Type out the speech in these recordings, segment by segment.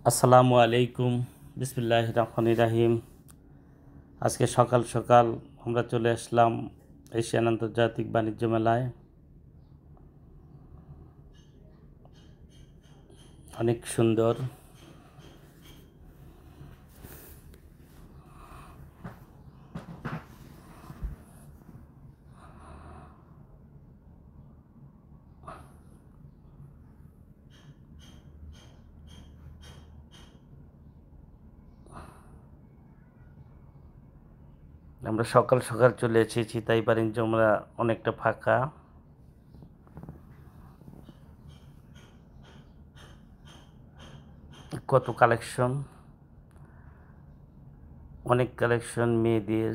আসসালামু আলাইকুম। বিসমিল্লাহির রহমানির রহিম। আজকে সকাল সকাল আমরা চলে আসলাম এশিয়ান আন্তর্জাতিক বাণিজ্য মেলায়। অনেক সুন্দর। আমরা সকাল সকাল চলে এসেছি, তাই বাণিজ্য মেলা অনেকটা ফাঁকা। কত কালেকশন, অনেক কালেকশন, মেয়েদের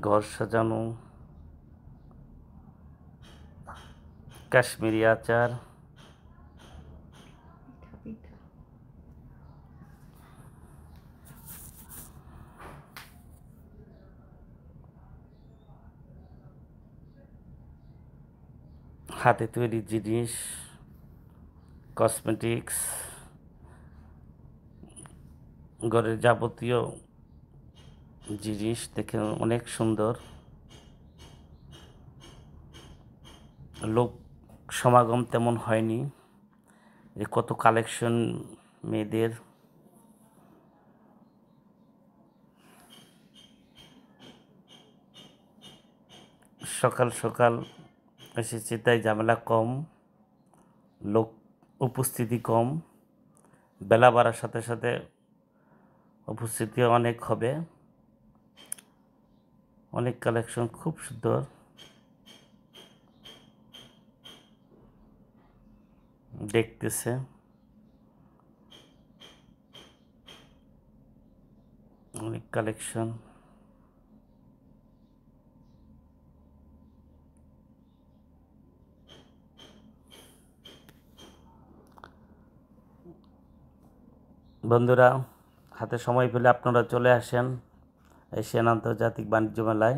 ঘর সাজানো, কাশ্মীরি আচার, হাতে তৈরি জিনিস, কসমেটিক্স, ঘরের যাবতীয় জিনিস দেখে অনেক সুন্দর। লোক সমাগম তেমন হয়নি। যে কত কালেকশন মেয়েদের। সকাল সকাল এসেছে তাই ঝামেলা কম, লোক উপস্থিতি কম। বেলা বাড়ার সাথে সাথে উপস্থিতি অনেক হবে। অনেক কালেকশন, খুব সুন্দর দেখতেছে। অনেক কালেকশন। বন্ধুরা, হাতে সময় পেলে আপনারা চলে আসেন এশিয়ান আন্তর্জাতিক বাণিজ্য মেলায়।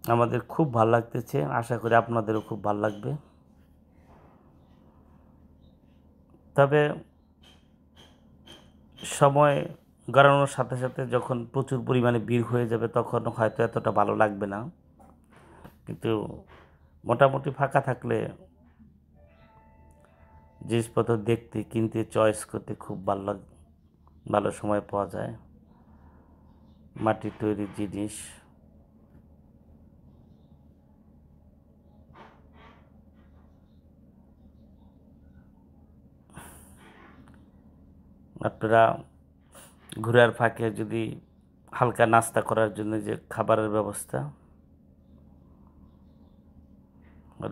আমাদের খুব ভালো লাগতেছে, আশা করি আপনাদেরও খুব ভালো লাগবে। তবে সময় গড়ানোর সাথে সাথে যখন প্রচুর পরিমাণে ভিড় হয়ে যাবে তখন হয়তো এতটা ভালো লাগবে না, কিন্তু মোটামুটি ফাঁকা থাকলে জিনিসপত্র দেখতে, কিনতে, চয়েস করতে খুব ভালো সময় পাওয়া যায়। মাটির তৈরি জিনিস, আপনারা ঘোরার ফাঁকে যদি হালকা নাস্তা করার জন্য যে খাবারের ব্যবস্থা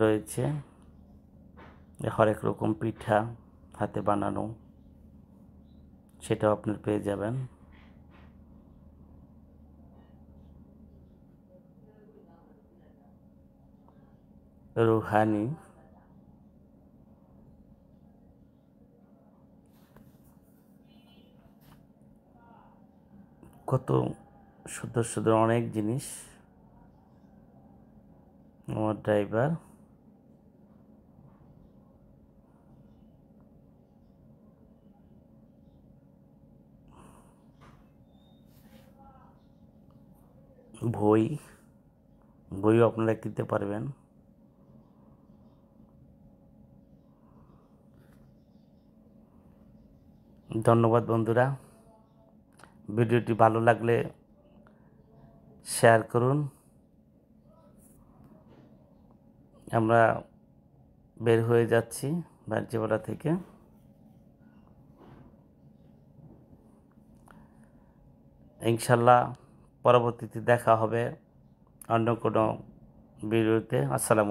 রয়েছে, হরেক রকম পিঠা হাতে বানানো, সেটাও আপনি পেয়ে যাবেন। রুহানি, কত সুন্দর সুন্দর অনেক জিনিস। আমার ড্রাইভার বইও আপনারা কিনতে পারবেন। ধন্যবাদ বন্ধুরা। ভিডিওটি ভালো লাগলে শেয়ার করুন। আমরা বের হয়ে যাচ্ছি বাণিজ্যমেলা থেকে। ইনশাল্লাহ পরবর্তীতে দেখা হবে অন্য কোনো ভিডিওতে। আসসালামু